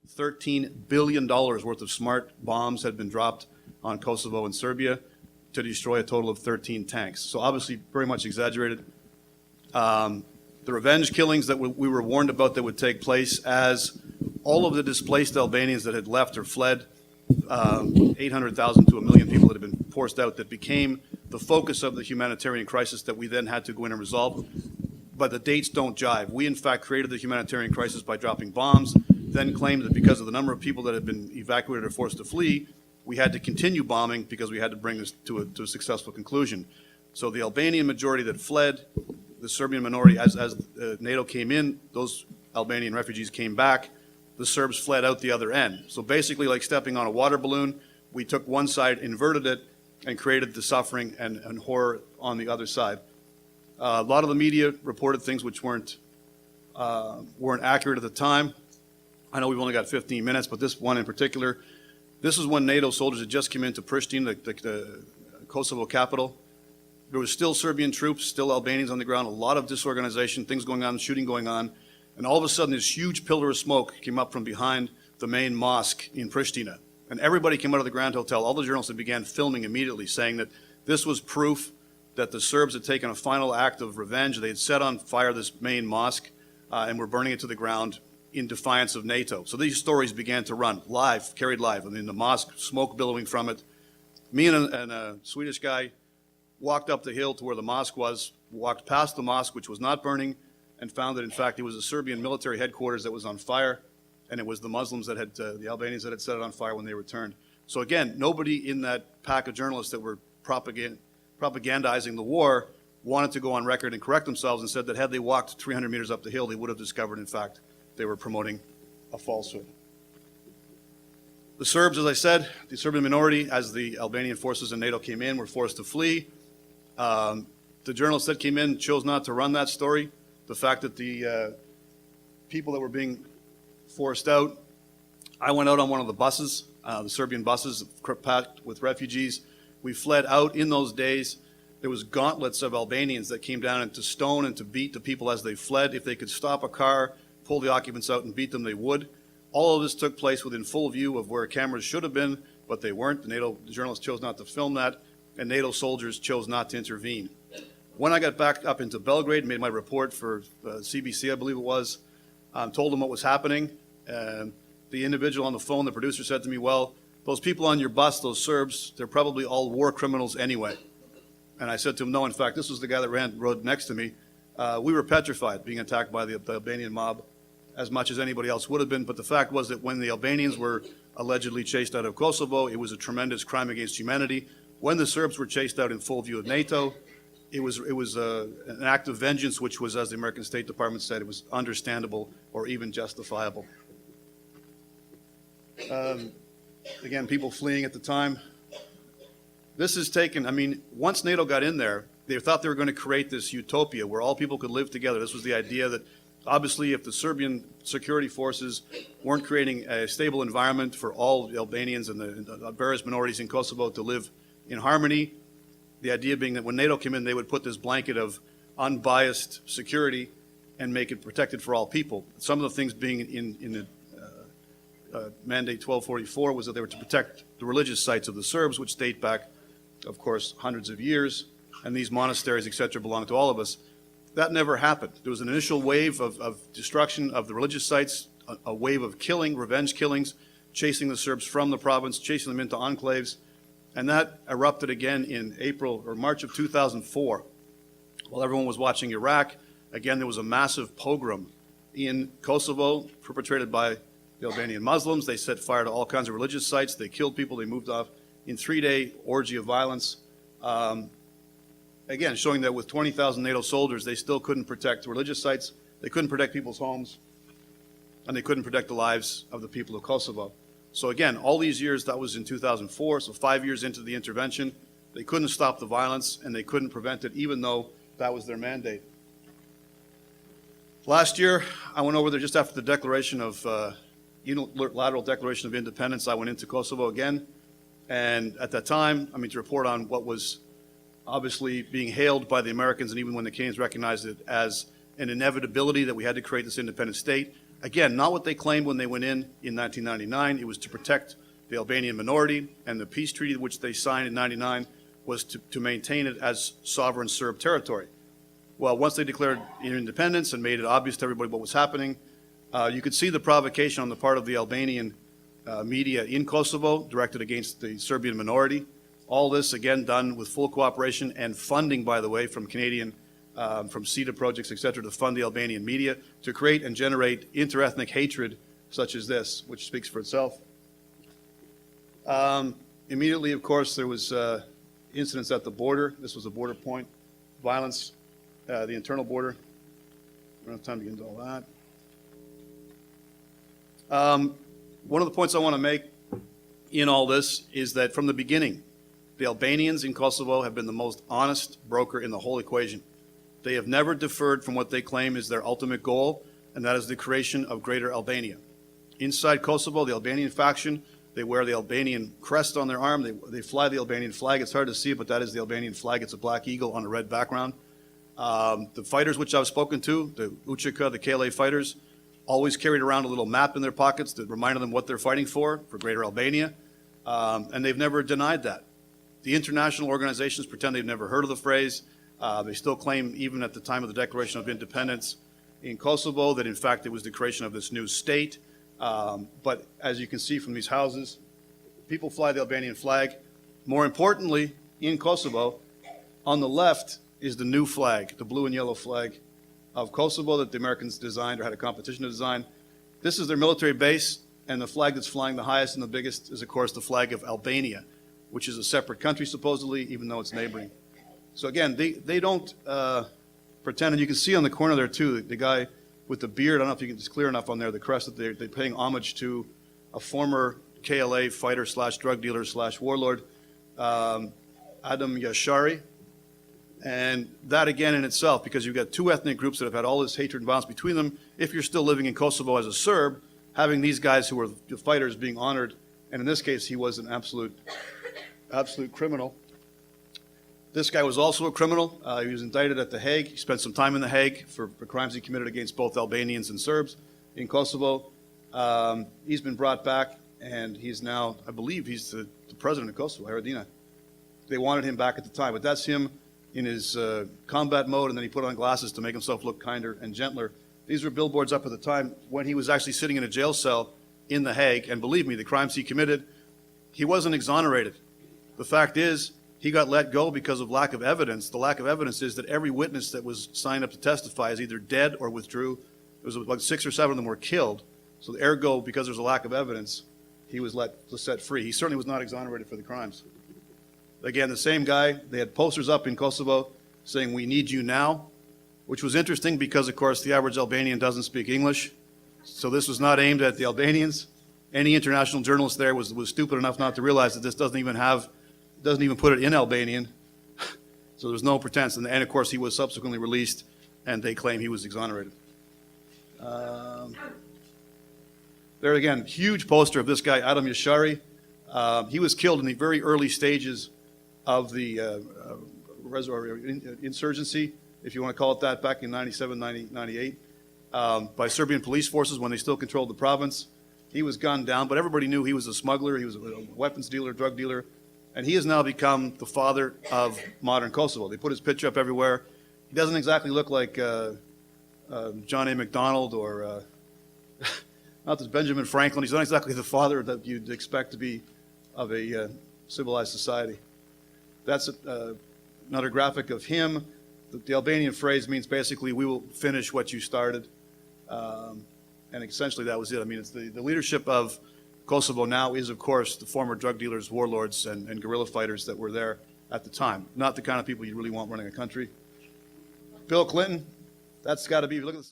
$13 billion worth of smart bombs had been dropped on Kosovo and Serbia to destroy a total of 13 tanks. So obviously very much exaggerated. The revenge killings that we were warned about that would take place as all of the displaced Albanians that had left or fled, 800,000 to 1 million people that had been forced out, that became the focus of the humanitarian crisis that we then had to go in and resolve. But the dates don't jive. We, in fact, created the humanitarian crisis by dropping bombs, then claimed that because of the number of people that had been evacuated or forced to flee, we had to continue bombing because we had to bring this to a successful conclusion. So the Albanian majority that fled, the Serbian minority, as NATO came in, those Albanian refugees came back, the Serbs fled out the other end. So basically, like stepping on a water balloon, we took one side, inverted it, and created the suffering and horror on the other side. A lot of the media reported things which weren't accurate at the time. I know we've only got 15 minutes, but this one in particular, this is when NATO soldiers had just come into Pristina, the Kosovo capital. There was still Serbian troops, still Albanians on the ground, a lot of disorganization, things going on, shooting going on. And all of a sudden, this huge pillar of smoke came up from behind the main mosque in Pristina. And everybody came out of the Grand Hotel, all the journalists began filming immediately, saying that this was proof that the Serbs had taken a final act of revenge. They had set on fire this main mosque and were burning it to the ground in defiance of NATO. So these stories began to run live, carried live. I mean, the mosque, smoke billowing from it. Me and a Swedish guy walked up the hill to where the mosque was, walked past the mosque, which was not burning, and found that, in fact, it was a Serbian military headquarters that was on fire, and it was the Muslims that had, the Albanians that had set it on fire when they returned. So again, nobody in that pack of journalists that were propagandizing the war wanted to go on record and correct themselves and said that had they walked 300 meters up the hill, they would have discovered, in fact, they were promoting a falsehood. The Serbs, as I said, the Serbian minority, as the Albanian forces and NATO came in, were forced to flee. The journalists that came in chose not to run that story. The fact that the people that were being forced out, I went out on one of the buses, the Serbian buses packed with refugees. We fled out in those days. There was gauntlets of Albanians that came down and to stone and to beat the people as they fled. If they could stop a car, pull the occupants out and beat them, they would. All of this took place within full view of where cameras should have been, but they weren't. The journalists chose not to film that, and NATO soldiers chose not to intervene. When I got back up into Belgrade and made my report for CBC, I believe it was, told them what was happening. The individual on the phone, the producer, said to me, well, those people on your bus, those Serbs, they're probably all war criminals anyway. And I said to him, no, in fact, this was the guy that rode next to me. We were petrified being attacked by the Albanian mob as much as anybody else would have been. But the fact was that when the Albanians were allegedly chased out of Kosovo, it was a tremendous crime against humanity. When the Serbs were chased out in full view of NATO, it was an act of vengeance, which was, as the American State Department said, it was understandable or even justifiable. Again, people fleeing at the time. This is taken, I mean, once NATO got in there, they thought they were going to create this utopia where all people could live together. This was the idea that obviously if the Serbian security forces weren't creating a stable environment for all the Albanians and the various minorities in Kosovo to live in harmony, the idea being that when NATO came in, they would put this blanket of unbiased security and make it protected for all people. Some of the things being in the Mandate 1244 was that they were to protect the religious sites of the Serbs, which date back, of course, hundreds of years, and these monasteries, etc., belong to all of us. That never happened. There was an initial wave of destruction of the religious sites, a wave of killing, revenge killings, chasing the Serbs from the province, chasing them into enclaves, and that erupted again in April or March of 2004. While everyone was watching Iraq, again, there was a massive pogrom in Kosovo perpetrated by the Albanian Muslims. They set fire to all kinds of religious sites. They killed people. They moved off in 3-day orgy of violence. Again, showing that with 20,000 NATO soldiers, they still couldn't protect religious sites. They couldn't protect people's homes, and they couldn't protect the lives of the people of Kosovo. So again, all these years, that was in 2004, so 5 years into the intervention, they couldn't stop the violence and they couldn't prevent it, even though that was their mandate. Last year, I went over there just after the declaration of unilateral declaration of independence. I went into Kosovo again, and at that time, to report on what was obviously being hailed by the Americans, and even when the Canadians recognized it as an inevitability that we had to create this independent state. Again, not what they claimed when they went in 1999. It was to protect the Albanian minority, and the peace treaty which they signed in 99 was to maintain it as sovereign Serb territory. Well, once they declared independence and made it obvious to everybody what was happening, you could see the provocation on the part of the Albanian media in Kosovo directed against the Serbian minority. All this, again, done with full cooperation and funding, by the way, from Canadian, from CETA projects, et cetera, to fund the Albanian media, to create and generate interethnic hatred such as this, which speaks for itself. Immediately, of course, there was incidents at the border. This was a border point, violence, the internal border. We don't have time to get into all that. One of the points I want to make in all this is that from the beginning, the Albanians in Kosovo have been the most honest broker in the whole equation. They have never deferred from what they claim is their ultimate goal, and that is the creation of Greater Albania. Inside Kosovo, the Albanian faction, they wear the Albanian crest on their arm. They fly the Albanian flag. It's hard to see, but that is the Albanian flag. It's a black eagle on a red background. The fighters which I've spoken to, the Uchika, the KLA fighters, always carried around a little map in their pockets that reminded them what they're fighting for Greater Albania, and they've never denied that. The international organizations pretend they've never heard of the phrase. They still claim, even at the time of the Declaration of Independence in Kosovo, that in fact it was the creation of this new state. But as you can see from these houses, people fly the Albanian flag. More importantly, in Kosovo, on the left is the new flag, the blue and yellow flag of Kosovo that the Americans designed or had a competition to design. This is their military base, and the flag that's flying the highest and the biggest is, of course, the flag of Albania, which is a separate country, supposedly, even though it's neighboring. So again, they don't pretend, and you can see on the corner there, too, the guy with the beard, I don't know if it's clear enough on there, the crest that they're paying homage to a former KLA fighter slash drug dealer slash warlord, Adam Yashari. And that again in itself, because you've got two ethnic groups that have had all this hatred and violence between them, if you're still living in Kosovo as a Serb, having these guys who were the fighters being honored, and in this case he was an absolute criminal. This guy was also a criminal. He was indicted at The Hague. He spent some time in The Hague for crimes he committed against both Albanians and Serbs in Kosovo. He's been brought back, and he's now, I believe, he's the president of Kosovo, Haradina. They wanted him back at the time, but that's him in his combat mode, and then he put on glasses to make himself look kinder and gentler. These were billboards up at the time when he was actually sitting in a jail cell in The Hague, and believe me, the crimes he committed, he wasn't exonerated. The fact is, he got let go because of lack of evidence. The lack of evidence is that every witness that was signed up to testify is either dead or withdrew. There was like 6 or 7 of them were killed. So ergo, because there's a lack of evidence, he was set free. He certainly was not exonerated for the crimes. Again, the same guy, they had posters up in Kosovo saying, "We need you now," which was interesting because, of course, the average Albanian doesn't speak English. So this was not aimed at the Albanians. Any international journalist there was stupid enough not to realize that this doesn't even put it in Albanian. So there's no pretense. And of course, he was subsequently released, and they claim he was exonerated. There again, huge poster of this guy, Adam Yashari. He was killed in the very early stages of the insurgency, if you want to call it that, back in 97, 98, by Serbian police forces when they still controlled the province. He was gunned down, but everybody knew he was a smuggler, he was a weapons dealer, drug dealer, and he has now become the father of modern Kosovo. They put his picture up everywhere. He doesn't exactly look like John A. MacDonald or not this Benjamin Franklin. He's not exactly the father that you'd expect to be of a civilized society. That's another graphic of him. The Albanian phrase means basically, "We will finish what you started." And essentially that was it. I mean, it's the leadership of Kosovo now is, of course, the former drug dealers, warlords, and guerrilla fighters that were there at the time. Not the kind of people you really want running a country. Bill Clinton, that's got to be, look at the